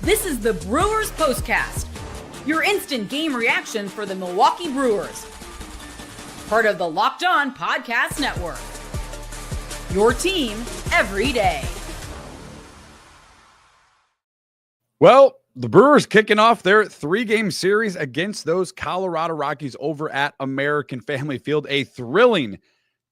This is the Brewers POSTCAST, your instant game reaction for the Milwaukee Brewers. Part of the Locked On Podcast Network. Your team every day. Well, the Brewers kicking off their 3-game series against those Colorado Rockies over at American Family Field. A thrilling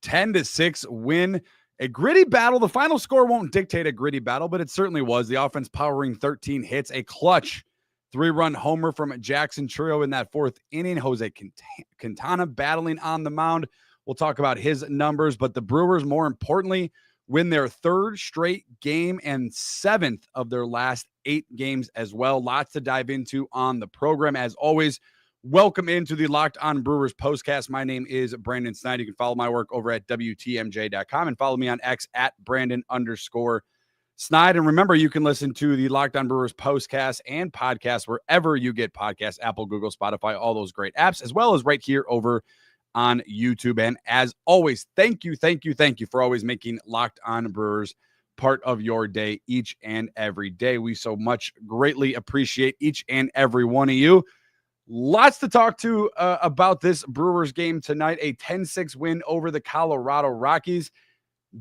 10-6 win. A gritty battle. The final score won't dictate a gritty battle, but it certainly was. The offense powering 13 hits. A clutch 3-run homer from Jackson Chourio in that 4th inning. Jose Quintana battling on the mound. We'll talk about his numbers, but the Brewers, more importantly, win their 3rd straight game and 7th of their last 8 games as well. Lots to dive into on the program. As always, welcome into the Locked On Brewers POSTCAST. My name is Brandon Snyder. You can follow my work over at WTMJ.com and follow me on X at Brandon_Snyder. And remember, you can listen to the Locked On Brewers POSTCAST and podcast wherever you get podcasts, Apple, Google, Spotify, all those great apps, as well as right here over on YouTube. And as always, thank you for always making Locked On Brewers part of your day each and every day. We so much greatly appreciate each and every one of you. Lots to talk to about this Brewers game tonight. A 10-6 win over the Colorado Rockies.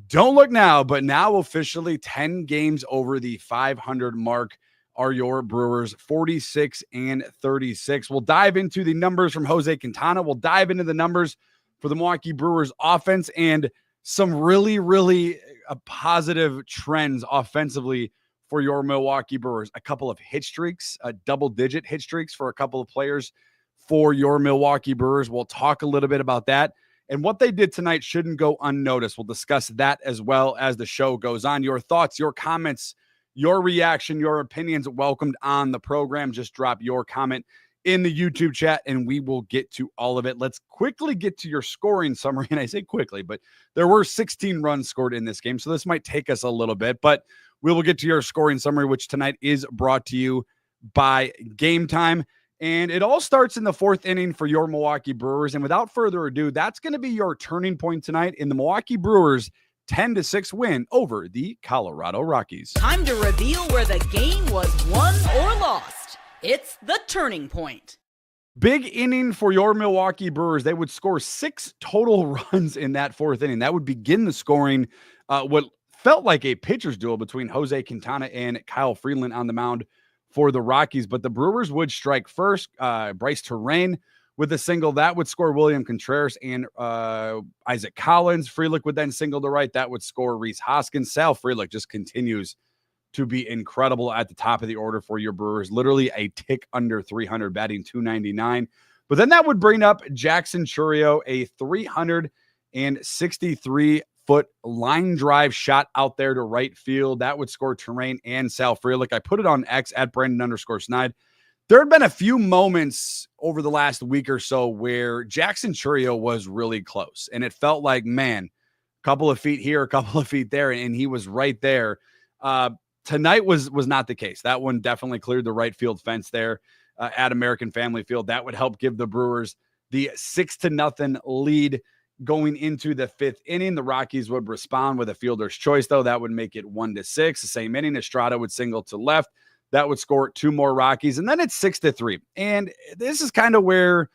Don't look now, but now officially 10 games over the 500 mark are your Brewers, 46-36. We'll dive into the numbers from Jose Quintana. We'll dive into the numbers for the Milwaukee Brewers offense and some really positive trends offensively for your Milwaukee Brewers. A couple of hit streaks, double-digit hit streaks for a couple of players for your Milwaukee Brewers. We'll talk a little bit about that. And what they did tonight shouldn't go unnoticed. We'll discuss that as well as the show goes on. Your thoughts, your comments, your reaction, your opinions welcomed on the program. Just drop your comment in the YouTube chat and we will get to all of it. Let's quickly get to your scoring summary. And I say quickly, but there were 16 runs scored in this game, so this might take us a little bit, but we will get to your scoring summary, which tonight is brought to you by Gametime. And it all starts in the 4th inning for your Milwaukee Brewers. And without further ado, that's going to be your turning point tonight in the Milwaukee Brewers 10-6 win over the Colorado Rockies. Time to reveal where the game was won or lost. It's the turning point. Big inning for your Milwaukee Brewers. They would score 6 total runs in that 4th inning. That would begin the scoring. What felt like a pitcher's duel between Jose Quintana and Kyle Freeland on the mound for the Rockies. But the Brewers would strike first. Bryce Terrain with a single. That would score William Contreras and Isaac Collins. Frelick would then single to right. That would score Rhys Hoskins. Sal Frelick just continues to be incredible at the top of the order for your Brewers. Literally a tick under 300, batting .299. But then that would bring up Jackson Chourio, a 363-foot line drive shot out there to right field. That would score Terrain and Sal Frelick. I put it on X at Brandon_Snide. There had been a few moments over the last week or so where Jackson Chourio was really close. And it felt like, man, a couple of feet here, a couple of feet there, and he was right there. Tonight was not the case. That one definitely cleared the right field fence there at American Family Field. That would help give the Brewers the 6-0 lead going into the 5th inning. The Rockies would respond with a fielder's choice, though. That would make it 1-6. The same inning, Estrada would single to left. That would score 2 more Rockies, and then it's 6-3. And this is kind of where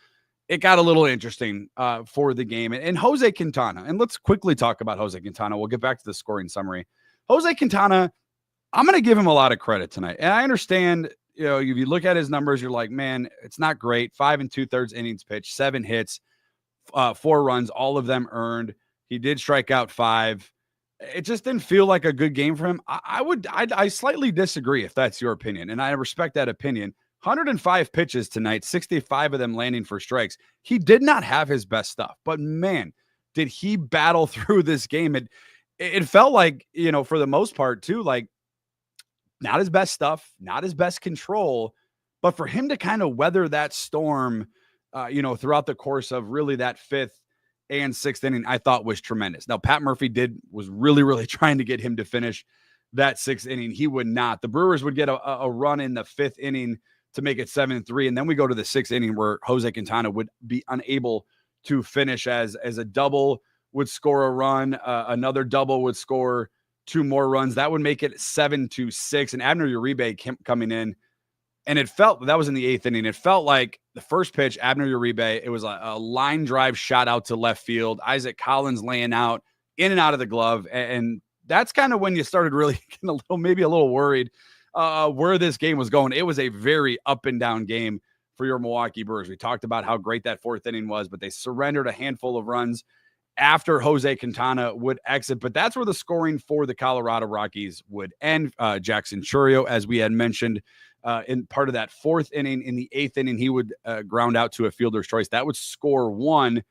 it got a little interesting for the game. And Jose Quintana, and let's quickly talk about Jose Quintana. We'll get back to the scoring summary. Jose Quintana, I'm going to give him a lot of credit tonight. And I understand, you know, if you look at his numbers, you're like, man, it's not great. 5 2/3 innings pitched, 7 hits, 4 runs, all of them earned. He did strike out 5. It just didn't feel like a good game for him. I slightly disagree if that's your opinion, and I respect that opinion. 105 pitches tonight, 65 of them landing for strikes. He did not have his best stuff, but man, did he battle through this game. It felt like, you know, for the most part too, like not his best stuff, not his best control, but for him to kind of weather that storm, you know, throughout the course of really that 5th and 6th inning, I thought was tremendous. Now, Pat Murphy was really trying to get him to finish that 6th inning. He would not. The Brewers would get a run in the 5th inning to make it 7-3. And then we go to the 6th inning where Jose Quintana would be unable to finish as a double would score a run. Another double would score 2 more runs. That would make it 7-6. And Abner Uribe coming in And it felt, that was in the 8th inning. It felt like the first pitch, Abner Uribe, it was a line drive shot out to left field. Isaac Collins laying out in and out of the glove. And that's kind of when you started really getting maybe a little worried where this game was going. It was a very up and down game for your Milwaukee Brewers. We talked about how great that 4th inning was, but they surrendered a handful of runs after Jose Quintana would exit. But that's where the scoring for the Colorado Rockies would end. Jackson Chourio, as we had mentioned, in part of that 4th inning. In the 8th inning, he would ground out to a fielder's choice. That would score 1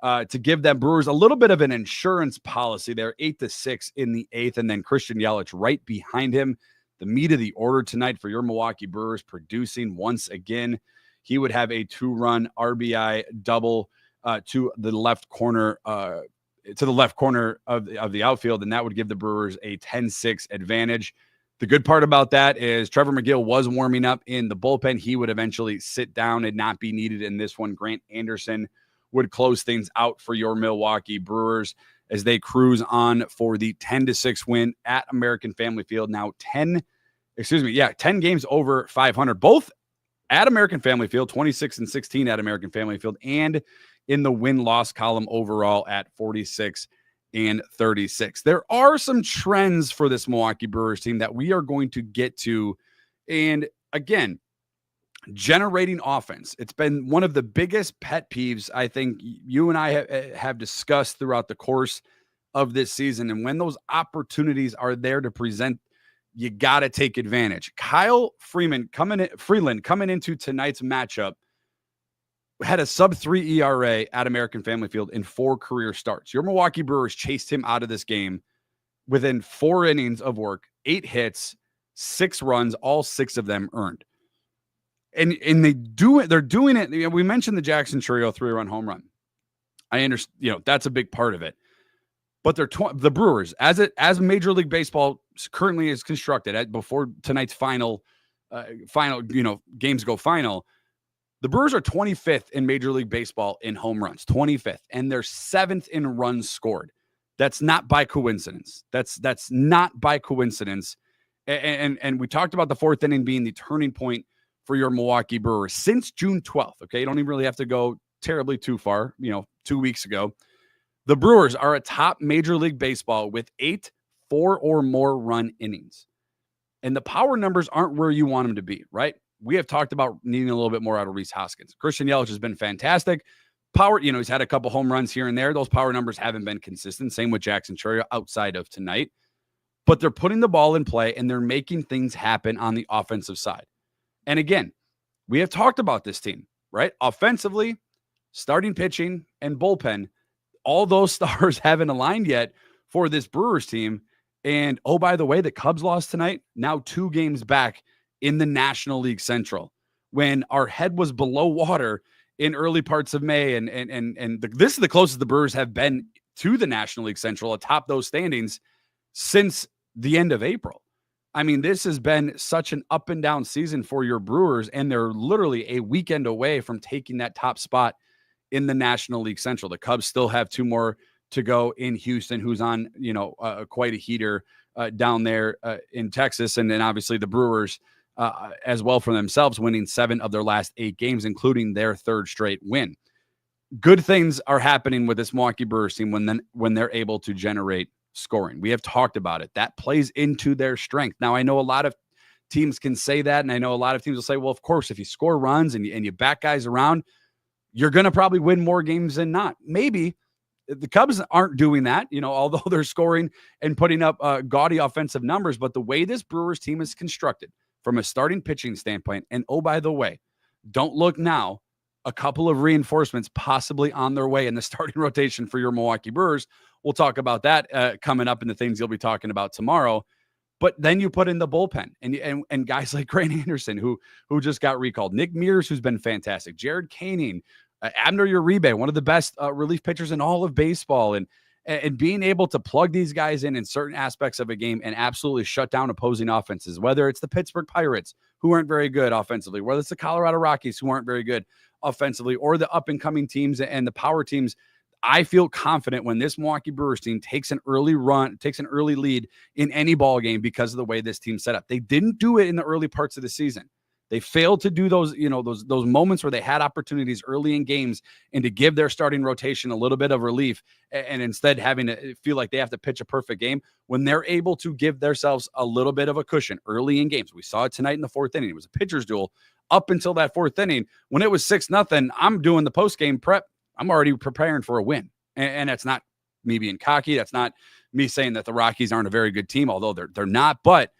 to give them Brewers a little bit of an insurance policy there, 8-6 in the 8th. And then Christian Yelich right behind him. The meat of the order tonight for your Milwaukee Brewers, producing once again. He would have a 2-run RBI double to the left corner of the outfield, and that would give the Brewers a 10-6 advantage. The good part about that is Trevor McGill was warming up in the bullpen. He would eventually sit down and not be needed in this one. Grant Anderson would close things out for your Milwaukee Brewers as they cruise on for the 10-6 win at American Family Field. Now 10 games over 500, both at American Family Field, 26-16 at American Family Field, and in the win-loss column overall at 46-36. There are some trends for this Milwaukee Brewers team that we are going to get to. And again, generating offense. It's been one of the biggest pet peeves I think you and I have discussed throughout the course of this season. And when those opportunities are there to present, you got to take advantage. Kyle Freeland coming into tonight's matchup had a sub-3 ERA at American Family Field in 4 career starts. Your Milwaukee Brewers chased him out of this game within 4 innings of work, 8 hits, 6 runs, all 6 of them earned. And they're doing it. You know, we mentioned the Jackson Chourio 3-run home run. I understand, that's a big part of it. But the Brewers, as Major League Baseball currently is constructed, before tonight's final, games go final, the Brewers are 25th in Major League Baseball in home runs, 25th, and they're 7th in runs scored. That's not by coincidence. That's not by coincidence. And we talked about the 4th inning being the turning point for your Milwaukee Brewers since June 12th. Okay, you don't even really have to go terribly too far. 2 weeks ago. The Brewers are atop Major League Baseball with 8 4 or more run innings. And the power numbers aren't where you want them to be, right? We have talked about needing a little bit more out of Rhys Hoskins. Christian Yelich has been fantastic. Power, he's had a couple home runs here and there. Those power numbers haven't been consistent. Same with Jackson Chourio outside of tonight. But they're putting the ball in play and they're making things happen on the offensive side. And again, we have talked about this team, right? Offensively, starting pitching, and bullpen. All those stars haven't aligned yet for this Brewers team. And, oh, by the way, the Cubs lost tonight, now 2 games back in the National League Central, when our head was below water in early parts of May. This is the closest the Brewers have been to the National League Central atop those standings since the end of April. I mean, this has been such an up and down season for your Brewers, and they're literally a weekend away from taking that top spot in the National League Central. The Cubs still have 2 more to go in Houston, who's on, quite a heater down there in Texas. And then obviously the Brewers as well for themselves, winning 7 of their last 8 games, including their 3rd straight win. Good things are happening with this Milwaukee Brewers team when they're able to generate scoring. We have talked about it. That plays into their strength. Now, I know a lot of teams can say that, and I know a lot of teams will say, well, of course, if you score runs and you back guys around, you're going to probably win more games than not. Maybe. The Cubs aren't doing that, although they're scoring and putting up gaudy offensive numbers. But the way this Brewers team is constructed from a starting pitching standpoint, and oh, by the way, don't look now, a couple of reinforcements possibly on their way in the starting rotation for your Milwaukee Brewers. We'll talk about that coming up in the things you'll be talking about tomorrow. But then you put in the bullpen and guys like Grant Anderson, who just got recalled, Nick Mears, who's been fantastic, Jared Koenig, Abner Uribe, one of the best relief pitchers in all of baseball, and being able to plug these guys in certain aspects of a game and absolutely shut down opposing offenses, whether it's the Pittsburgh Pirates, who aren't very good offensively, whether it's the Colorado Rockies, who aren't very good offensively, or the up-and-coming teams and the power teams. I feel confident when this Milwaukee Brewers team takes an early lead in any ball game because of the way this team's set up. They didn't do it in the early parts of the season. They failed to do those, those moments where they had opportunities early in games and to give their starting rotation a little bit of relief, and instead having to feel like they have to pitch a perfect game when they're able to give themselves a little bit of a cushion early in games. We saw it tonight in the fourth inning. It was a pitcher's duel up until that fourth inning. When it was 6-0, I'm doing the post-game prep. I'm already preparing for a win. And that's not me being cocky. That's not me saying that the Rockies aren't a very good team, although they're not. But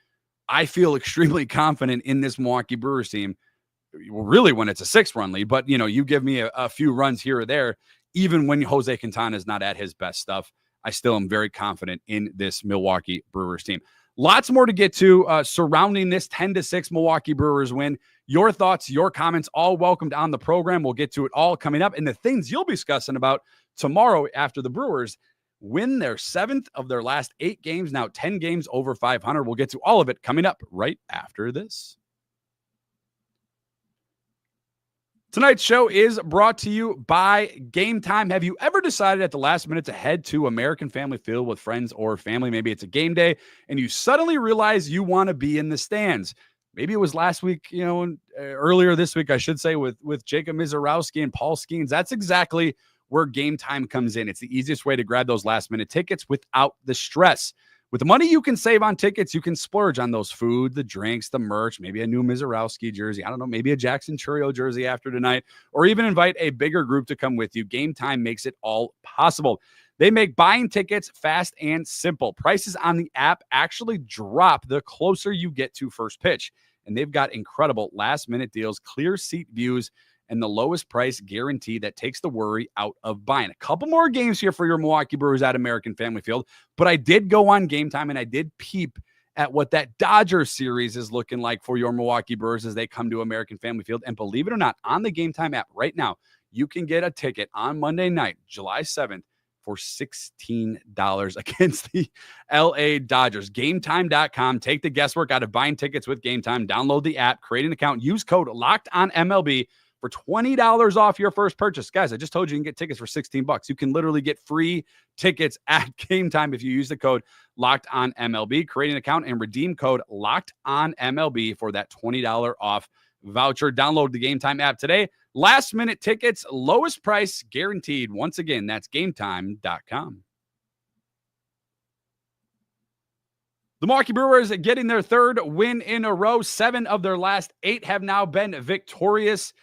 I feel extremely confident in this Milwaukee Brewers team, really when it's a 6-run lead. But, you give me a few runs here or there, even when Jose Quintana is not at his best stuff, I still am very confident in this Milwaukee Brewers team. Lots more to get to surrounding this 10-6 Milwaukee Brewers win. Your thoughts, your comments, all welcomed on the program. We'll get to it all coming up. And the things you'll be discussing about tomorrow after the Brewers win their 7th of their last 8 games, now 10 games over 500. We'll get to all of it coming up right after this. Tonight's show is brought to you by Gametime. Have you ever decided at the last minute to head to American Family Field with friends or family? Maybe it's a game day and you suddenly realize you want to be in the stands. Maybe it was last week, earlier this week, I should say, with Jacob Mizorowski and Paul Skeens. That's exactly where Gametime comes in. It's the easiest way to grab those last-minute tickets without the stress. With the money you can save on tickets, you can splurge on those food, the drinks, the merch, maybe a new Mizorowski jersey. I don't know, maybe a Jackson Chourio jersey after tonight, or even invite a bigger group to come with you. Gametime makes it all possible. They make buying tickets fast and simple. Prices on the app actually drop the closer you get to first pitch. And they've got incredible last-minute deals, clear seat views, and the lowest price guarantee that takes the worry out of buying. A couple more games here for your Milwaukee Brewers at American Family Field, but I did go on Gametime and I did peep at what that Dodgers series is looking like for your Milwaukee Brewers as they come to American Family Field. And believe it or not, on the Gametime app right now, you can get a ticket on Monday night, July 7th, for $16 against the LA Dodgers. Gametime.com. Take the guesswork out of buying tickets with Gametime. Download the app, create an account, use code LOCKEDONMLB for $20 off your first purchase. Guys, I just told you can get tickets for $16. You can literally get free tickets at Gametime if you use the code LOCKEDONMLB. Create an account and redeem code LOCKEDONMLB for that $20 off voucher. Download the Gametime app today. Last minute tickets, lowest price guaranteed. Once again, that's Gametime.com. The Milwaukee Brewers getting their 3rd win in a row. 7 of their last 8 have now been victorious.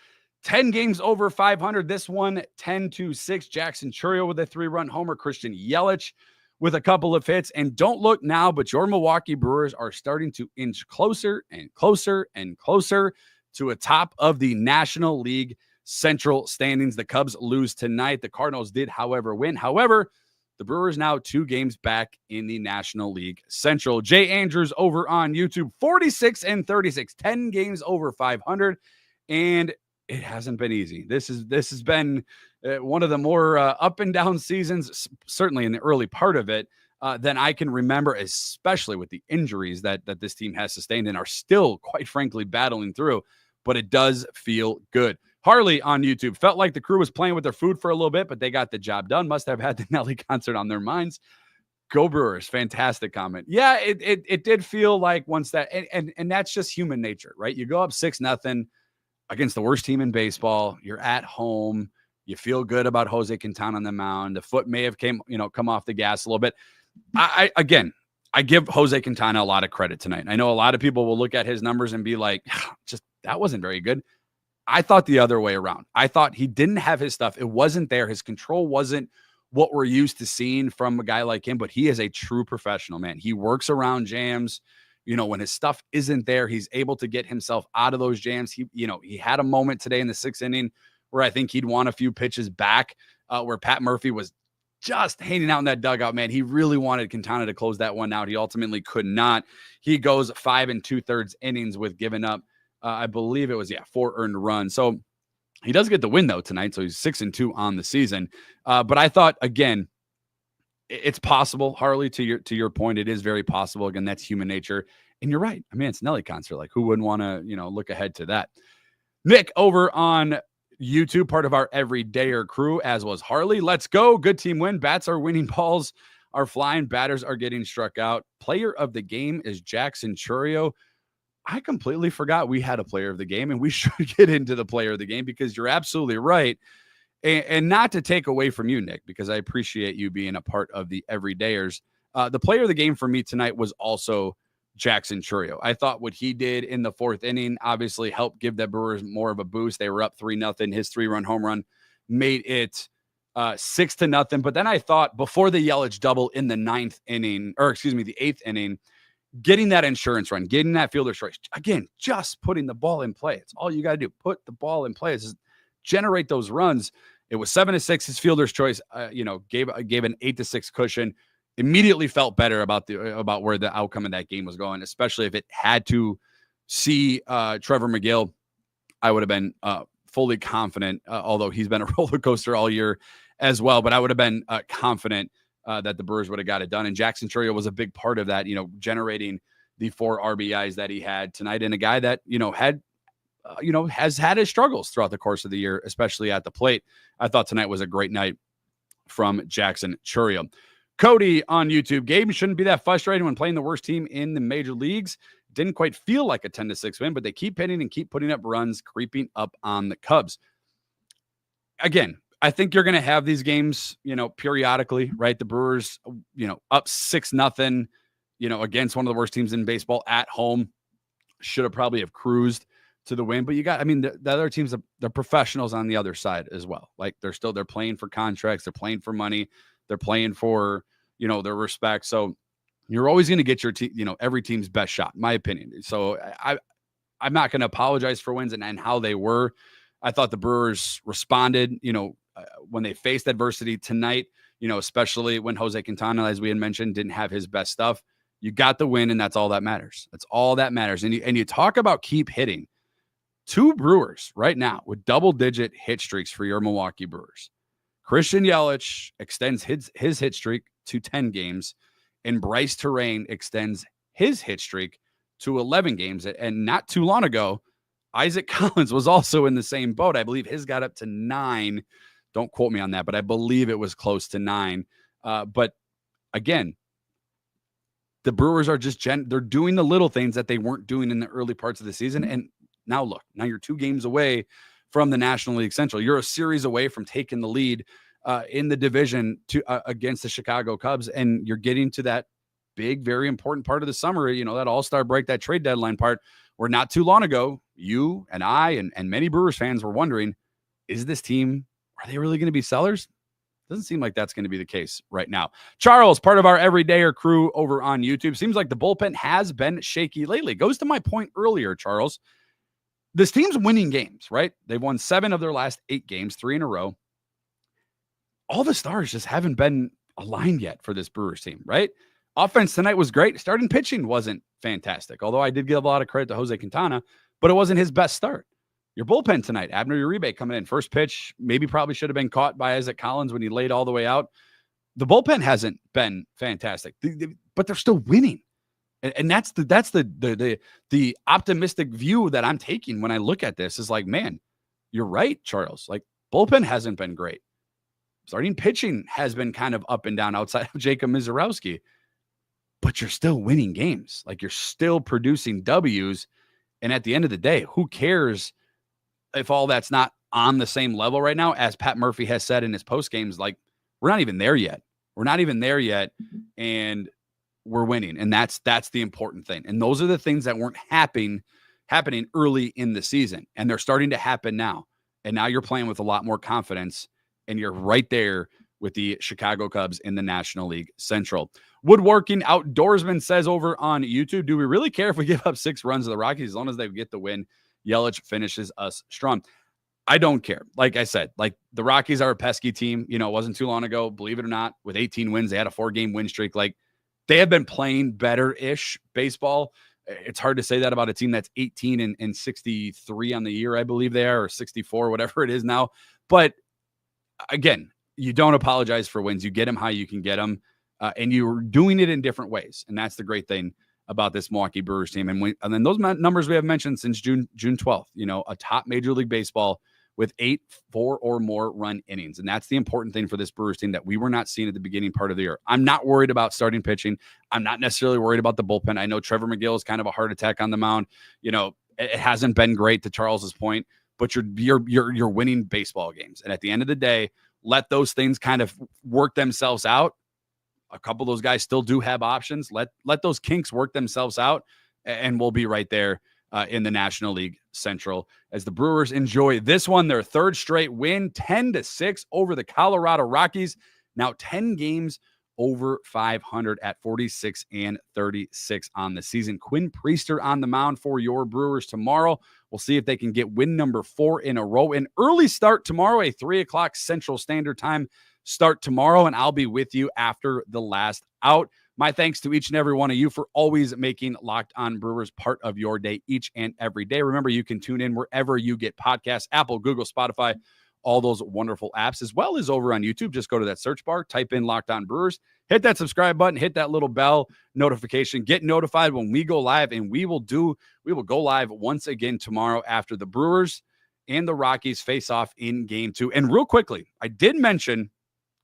10 games over 500. This one, 10-6. Jackson Chourio with a 3-run homer. Christian Yelich with a couple of hits. And don't look now, but your Milwaukee Brewers are starting to inch closer and closer and closer to a top of the National League Central standings. The Cubs lose tonight. The Cardinals did, however, win. However, the Brewers now 2 games back in the National League Central. Jay Andrews over on YouTube, 46-36, 10 games over 500. And it hasn't been easy. This has been one of the more up and down seasons, certainly in the early part of it, than I can remember, especially with the injuries that this team has sustained and are still, quite frankly, battling through. But it does feel good. Harley on YouTube felt like the crew was playing with their food for a little bit, but they got the job done. Must have had the Nelly concert on their minds. Go Brewers. Fantastic comment. Yeah, it did feel like once that, and that's just human nature, right? You go up 6-0 against the worst team in baseball. You're at home. You feel good about Jose Quintana on the mound. The foot may have come off the gas a little bit. I give Jose Quintana a lot of credit tonight. I know a lot of people will look at his numbers and be like, just that wasn't very good. I thought the other way around. I thought he didn't have his stuff. It wasn't there. His control wasn't what we're used to seeing from a guy like him, but he is a true professional, man. He works around jams. When his stuff isn't there, he's able to get himself out of those jams. He had a moment today in the 6th inning where I think he'd want a few pitches back, where Pat Murphy was just hanging out in that dugout, man. He really wanted Quintana to close that one out. He ultimately could not. He goes 5 2/3 innings with giving up, I believe it was, 4 earned runs. So he does get the win, though, tonight. So he's 6-2 on the season. But I thought, again, it's possible, Harley, to your point. It is very possible. Again, that's human nature. And you're right. I mean, it's Nelly concert. Like, who wouldn't want to, look ahead to that? Nick over on YouTube, part of our everydayer crew, as was Harley. Let's go. Good team win. Bats are winning. Balls are flying. Batters are getting struck out. Player of the game is Jackson Chourio. I completely forgot we had a player of the game, and we should get into the player of the game because you're absolutely right. And not to take away from you, Nick, because I appreciate you being a part of the everydayers. The player of the game for me tonight was also Jackson Chourio. I thought what he did in the fourth inning obviously helped give the Brewers more of a boost. They were up 3-0. His 3-run home run made it 6-0. But then I thought before the Yelich double in the the eighth inning, getting that insurance run, getting that fielder's choice, again, just putting the ball in play. It's all you got to do. Put the ball in play. It's generate those runs. It was 7-6. His fielder's choice, gave an 8-6 cushion. Immediately felt better about where the outcome of that game was going, especially if it had to see Trevor McGill. I would have been fully confident, although he's been a roller coaster all year as well. But I would have been confident that the Brewers would have got it done. And Jackson Chourio was a big part of that, generating the 4 RBIs that he had tonight, and a guy that has had his struggles throughout the course of the year, especially at the plate. I thought tonight was a great night from Jackson Chourio. Cody on YouTube, Gabe shouldn't be that frustrating when playing the worst team in the major leagues. Didn't quite feel like a 10-6 win, but they keep hitting and keep putting up runs, creeping up on the Cubs. Again, I think you're going to have these games, periodically, right? The Brewers, up 6-0, against one of the worst teams in baseball at home. Should have probably have cruised to the win, but the other teams, they're professionals on the other side as well. Like they're playing for contracts, they're playing for money, they're playing for, their respect. So you're always going to get your team, every team's best shot, in my opinion. So I'm not going to apologize for wins and how they were. I thought the Brewers responded, when they faced adversity tonight, especially when Jose Quintana, as we had mentioned, didn't have his best stuff. You got the win, and that's all that matters. That's all that matters. And you talk about keep hitting. 2 Brewers right now with double-digit hit streaks for your Milwaukee Brewers. Christian Yelich extends his hit streak to 10 games, and Bryce Terrain extends his hit streak to 11 games. And not too long ago, Isaac Collins was also in the same boat. I believe his got up to 9. Don't quote me on that, but I believe it was close to 9. But again, the Brewers are just they're doing the little things that they weren't doing in the early parts of the season. And now you're 2 games away from the National League Central. You're a series away from taking the lead in the division against the Chicago Cubs. And you're getting to that big, very important part of the summer, that all-star break, that trade deadline part, where not too long ago, you and I and many Brewers fans were wondering, is this team, are they really going to be sellers? Doesn't seem like that's going to be the case right now. Charles, part of our everydayer crew over on YouTube. Seems like the bullpen has been shaky lately. Goes to my point earlier, Charles. This team's winning games, right? They've won 7 of their last 8 games, 3 in a row. All the stars just haven't been aligned yet for this Brewers team, right? Offense tonight was great. Starting pitching wasn't fantastic, although I did give a lot of credit to Jose Quintana, but it wasn't his best start. Your bullpen tonight, Abner Uribe coming in. First pitch, maybe probably should have been caught by Isaac Collins when he laid all the way out. The bullpen hasn't been fantastic, but they're still winning. And that's the optimistic view that I'm taking when I look at this is like, man, you're right, Charles. Like bullpen hasn't been great. Starting pitching has been kind of up and down outside of Jacob Mizorowski, but you're still winning games. Like you're still producing W's. And at the end of the day, who cares if all that's not on the same level right now? As Pat Murphy has said in his post games, like we're not even there yet. We're not even there yet. And we're winning. And that's the important thing. And those are the things that weren't happening early in the season. And they're starting to happen now. And now you're playing with a lot more confidence. And you're right there with the Chicago Cubs in the National League Central. Woodworking Outdoorsman says over on YouTube, do we really care if we give up 6 runs to the Rockies as long as they get the win? Yelich finishes us strong. I don't care. Like I said, like the Rockies are a pesky team. It wasn't too long ago, believe it or not, with 18 wins, they had a 4-game win streak. Like they have been playing better-ish baseball. It's hard to say that about a team that's 18 and 63 on the year, I believe they are, or 64, whatever it is now. But again, you don't apologize for wins. You get them how you can get them, and you're doing it in different ways. And that's the great thing about this Milwaukee Brewers team. And then those numbers we have mentioned since June 12th, a top Major League Baseball with 8 4 or more run innings. And that's the important thing for this Brewers team that we were not seeing at the beginning part of the year. I'm not worried about starting pitching. I'm not necessarily worried about the bullpen. I know Trevor McGill is kind of a heart attack on the mound. It hasn't been great, to Charles's point, but you're winning baseball games. And at the end of the day, let those things kind of work themselves out. A couple of those guys still do have options. Let those kinks work themselves out, and we'll be right there in the National League Central as the Brewers enjoy this one, their third straight win, 10-6 over the Colorado Rockies. Now 10 games over 500 at 46-36 on the season. Quinn Priester on the mound for your Brewers tomorrow. We'll see if they can get win number 4 in a row. An early start tomorrow, a 3:00 Central Standard Time start tomorrow, and I'll be with you after the last out. My thanks to each and every one of you for always making Locked On Brewers part of your day each and every day. Remember, you can tune in wherever you get podcasts, Apple, Google, Spotify, all those wonderful apps, as well as over on YouTube. Just go to that search bar, type in Locked On Brewers, hit that subscribe button, hit that little bell notification, get notified when we go live, and we will go live once again tomorrow after the Brewers and the Rockies face off in Game 2. And real quickly, I did mention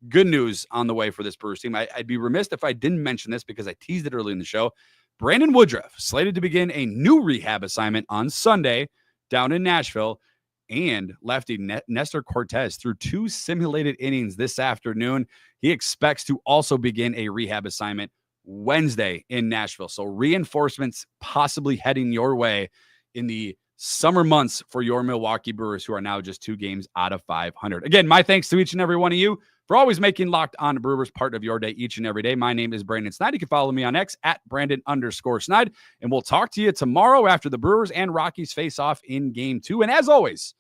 good news on the way for this Brewers team. I'd be remiss if I didn't mention this because I teased it early in the show. Brandon Woodruff slated to begin a new rehab assignment on Sunday down in Nashville, and lefty Nestor Cortez threw 2 simulated innings this afternoon. He expects to also begin a rehab assignment Wednesday in Nashville. So reinforcements possibly heading your way in the summer months for your Milwaukee Brewers, who are now just 2 games out of 500. Again, my thanks to each and every one of you for always making Locked On Brewers part of your day each and every day. My name is Brandon Snide. You can follow me on X at Brandon_Snide. And we'll talk to you tomorrow after the Brewers and Rockies face off in Game 2. And as always,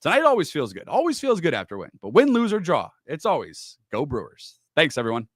tonight always feels good. Always feels good after win. But win, lose, or draw, it's always go Brewers. Thanks, everyone.